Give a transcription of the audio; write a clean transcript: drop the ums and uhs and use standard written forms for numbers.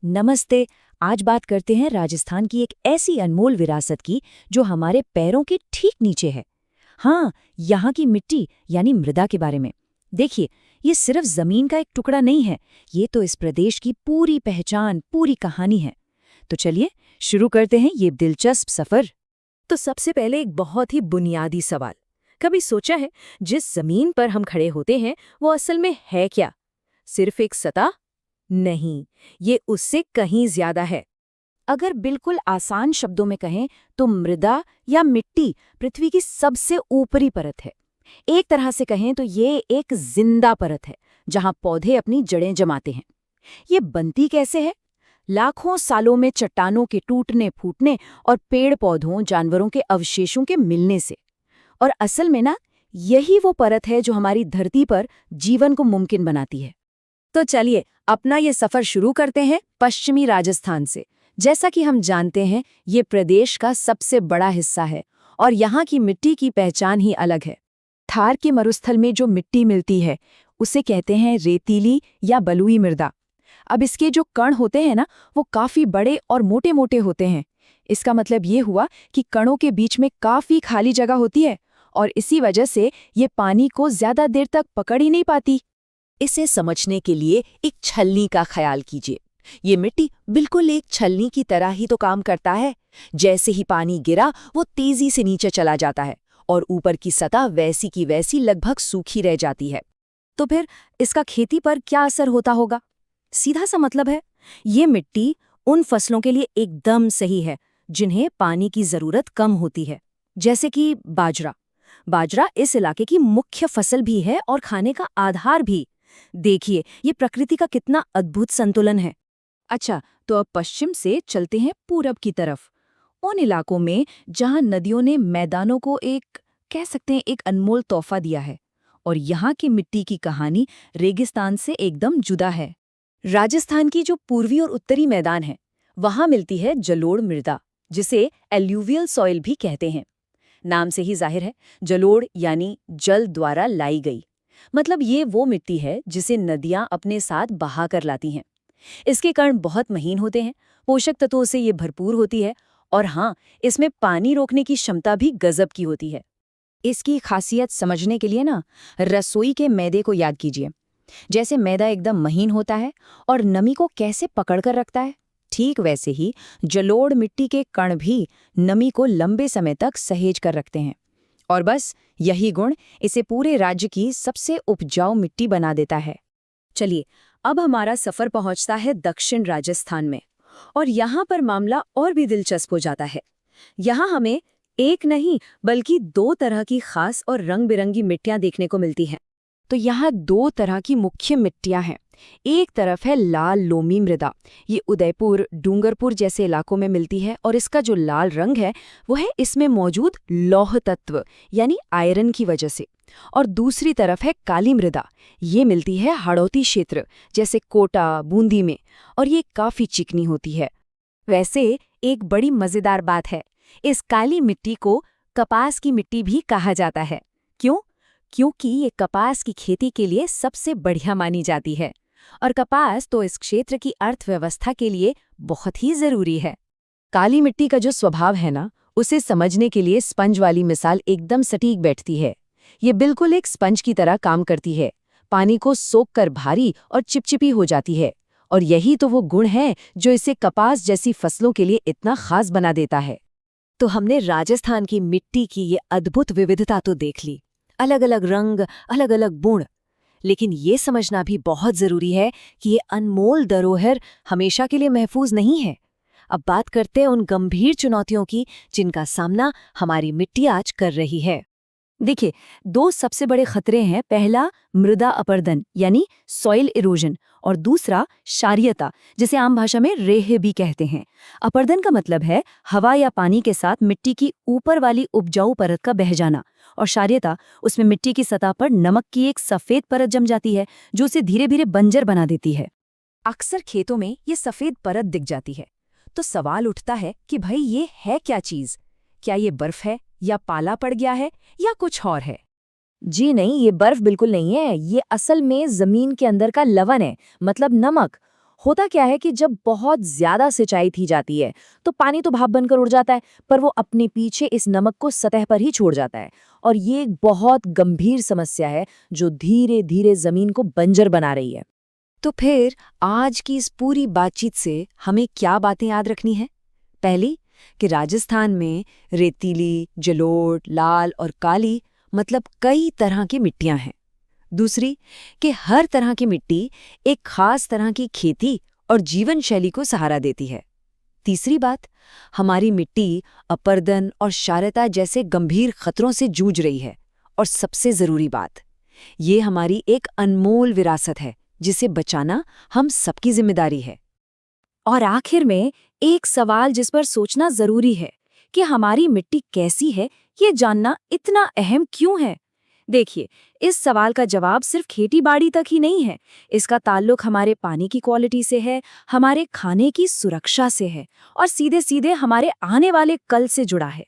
नमस्ते। आज बात करते हैं राजस्थान की एक ऐसी अनमोल विरासत की जो हमारे पैरों के ठीक नीचे है। हाँ, यहाँ की मिट्टी यानी मृदा के बारे में। देखिए, ये सिर्फ जमीन का एक टुकड़ा नहीं है, ये तो इस प्रदेश की पूरी पहचान, पूरी कहानी है। तो चलिए शुरू करते हैं ये दिलचस्प सफर। तो सबसे पहले एक बहुत ही बुनियादी सवाल, कभी सोचा है जिस जमीन पर हम खड़े होते हैं वो असल में है क्या? सिर्फ एक सतह? नहीं, ये उससे कहीं ज्यादा है। अगर बिल्कुल आसान शब्दों में कहें तो मृदा या मिट्टी पृथ्वी की सबसे ऊपरी परत है। एक तरह से कहें तो ये एक जिंदा परत है जहां पौधे अपनी जड़ें जमाते हैं। ये बनती कैसे है? लाखों सालों में चट्टानों के टूटने फूटने और पेड़ पौधों जानवरों के अवशेषों के मिलने से। और असल में ना, यही वो परत है जो हमारी धरती पर जीवन को मुमकिन बनाती है। तो चलिए अपना ये सफर शुरू करते हैं पश्चिमी राजस्थान से। जैसा कि हम जानते हैं, ये प्रदेश का सबसे बड़ा हिस्सा है और यहाँ की मिट्टी की पहचान ही अलग है। थार के मरुस्थल में जो मिट्टी मिलती है उसे कहते हैं रेतीली या बलुई मृदा। अब इसके जो कण होते हैं ना, वो काफी बड़े और मोटे मोटे होते हैं। इसका मतलब ये हुआ कि कणों के बीच में काफी खाली जगह होती है और इसी वजह से ये पानी को ज्यादा देर तक पकड़ ही नहीं पाती। इसे समझने के लिए एक छलनी का ख्याल कीजिए। ये मिट्टी बिल्कुल एक छलनी की तरह ही तो काम करता है। जैसे ही पानी गिरा वो तेजी से नीचे चला जाता है और ऊपर की सतह वैसी की वैसी लगभग सूखी रह जाती है। तो फिर इसका खेती पर क्या असर होता होगा? सीधा सा मतलब है, ये मिट्टी उन फसलों के लिए एकदम सही है जिन्हें पानी की जरूरत कम होती है, जैसे कि बाजरा। बाजरा इस इलाके की मुख्य फसल भी है और खाने का आधार भी। देखिए, ये प्रकृति का कितना अद्भुत संतुलन है। अच्छा, तो अब पश्चिम से चलते हैं पूरब की तरफ, उन इलाकों में जहां नदियों ने मैदानों को कह सकते हैं एक अनमोल तोहफा दिया है। और यहाँ की मिट्टी की कहानी रेगिस्तान से एकदम जुदा है। राजस्थान की जो पूर्वी और उत्तरी मैदान है, वहां मिलती है जलोढ़ मृदा, जिसे एल्यूवियल सॉइल भी कहते हैं। नाम से ही जाहिर है, जलोढ़ यानी जल द्वारा लाई गई। मतलब ये वो मिट्टी है जिसे नदियां अपने साथ बहा कर लाती हैं। इसके कण बहुत महीन होते हैं, पोषक तत्वों से ये भरपूर होती है और हाँ, इसमें पानी रोकने की क्षमता भी गजब की होती है। इसकी खासियत समझने के लिए ना, रसोई के मैदे को याद कीजिए। जैसे मैदा एकदम महीन होता है और नमी को कैसे पकड़ कर रखता है, ठीक वैसे ही जलोढ़ मिट्टी के कण भी नमी को लंबे समय तक सहेज कर रखते हैं। और बस यही गुण इसे पूरे राज्य की सबसे उपजाऊ मिट्टी बना देता है। चलिए, अब हमारा सफर पहुंचता है दक्षिण राजस्थान में और यहाँ पर मामला और भी दिलचस्प हो जाता है। यहाँ हमें एक नहीं बल्कि दो तरह की खास और रंग बिरंगी मिट्टियाँ देखने को मिलती हैं। तो यहाँ दो तरह की मुख्य मिट्टियाँ हैं। एक तरफ है लाल लोमी मृदा। ये उदयपुर, डूंगरपुर जैसे इलाकों में मिलती है और इसका जो लाल रंग है वो है इसमें मौजूद लौह तत्व यानी आयरन की वजह से। और दूसरी तरफ है काली मृदा। ये मिलती है हाड़ौती क्षेत्र जैसे कोटा, बूंदी में, और ये काफी चिकनी होती है। वैसे एक बड़ी मजेदार बात है, इस काली मिट्टी को कपास की मिट्टी भी कहा जाता है। क्यों? क्योंकि ये कपास की खेती के लिए सबसे बढ़िया मानी जाती है और कपास तो इस क्षेत्र की अर्थव्यवस्था के लिए बहुत ही जरूरी है। काली मिट्टी का जो स्वभाव है ना, उसे समझने के लिए स्पंज वाली मिसाल एकदम सटीक बैठती है। ये बिल्कुल एक स्पंज की तरह काम करती है, पानी को सोखकर भारी और चिपचिपी हो जाती है। और यही तो वो गुण है जो इसे कपास जैसी फसलों के लिए इतना खास बना देता है। तो हमने राजस्थान की मिट्टी की ये अद्भुत विविधता तो देख ली, अलग अलग रंग, अलग अलग गुण। लेकिन ये समझना भी बहुत जरूरी है कि ये अनमोल धरोहर हमेशा के लिए महफूज नहीं है। अब बात करते हैं उन गंभीर चुनौतियों की जिनका सामना हमारी मिट्टी आज कर रही है। देखिए, दो सबसे बड़े खतरे हैं। पहला मृदा अपरदन यानी सॉइल इरोजन, और दूसरा क्षारीयता, जिसे आम भाषा में रेह भी कहते हैं। अपरदन का मतलब है हवा या पानी के साथ मिट्टी की ऊपर वाली उपजाऊ परत का बह जाना, और क्षारीयता, उसमें मिट्टी की सतह पर नमक की एक सफेद परत जम जाती है जो उसे धीरे धीरे बंजर बना देती है। अक्सर खेतों में ये सफेद परत दिख जाती है। तो सवाल उठता है कि भाई ये है क्या चीज? क्या ये बर्फ है या पाला पड़ गया है या कुछ और है? जी नहीं, ये बर्फ बिल्कुल नहीं है। ये असल में जमीन के अंदर का लवण है, मतलब नमक। होता क्या है कि जब बहुत ज्यादा सिंचाई की जाती है तो पानी तो भाप बनकर उड़ जाता है, पर वो अपने पीछे इस नमक को सतह पर ही छोड़ जाता है। और ये एक बहुत गंभीर समस्या है जो धीरे धीरे जमीन को बंजर बना रही है। तो फिर आज की इस पूरी बातचीत से हमें क्या बातें याद रखनी है? पहली, कि राजस्थान में रेतीली, जलोढ़, लाल और काली मतलब कई तरह की मिट्टियां हैं। दूसरी, कि हर तरह की मिट्टी एक खास तरह की खेती और जीवन शैली को सहारा देती है। तीसरी बात, हमारी मिट्टी अपरदन और क्षारता जैसे गंभीर खतरों से जूझ रही है। और सबसे जरूरी बात, ये हमारी एक अनमोल विरासत है जिसे बचाना हम सबकी जिम्मेदारी है। और आखिर में एक सवाल जिस पर सोचना जरूरी है कि हमारी मिट्टी कैसी है, ये जानना इतना अहम क्यों है? देखिए, इस सवाल का जवाब सिर्फ खेती-बाड़ी तक ही नहीं है। इसका ताल्लुक हमारे पानी की क्वालिटी से है, हमारे खाने की सुरक्षा से है और सीधे-सीधे हमारे आने वाले कल से जुड़ा है।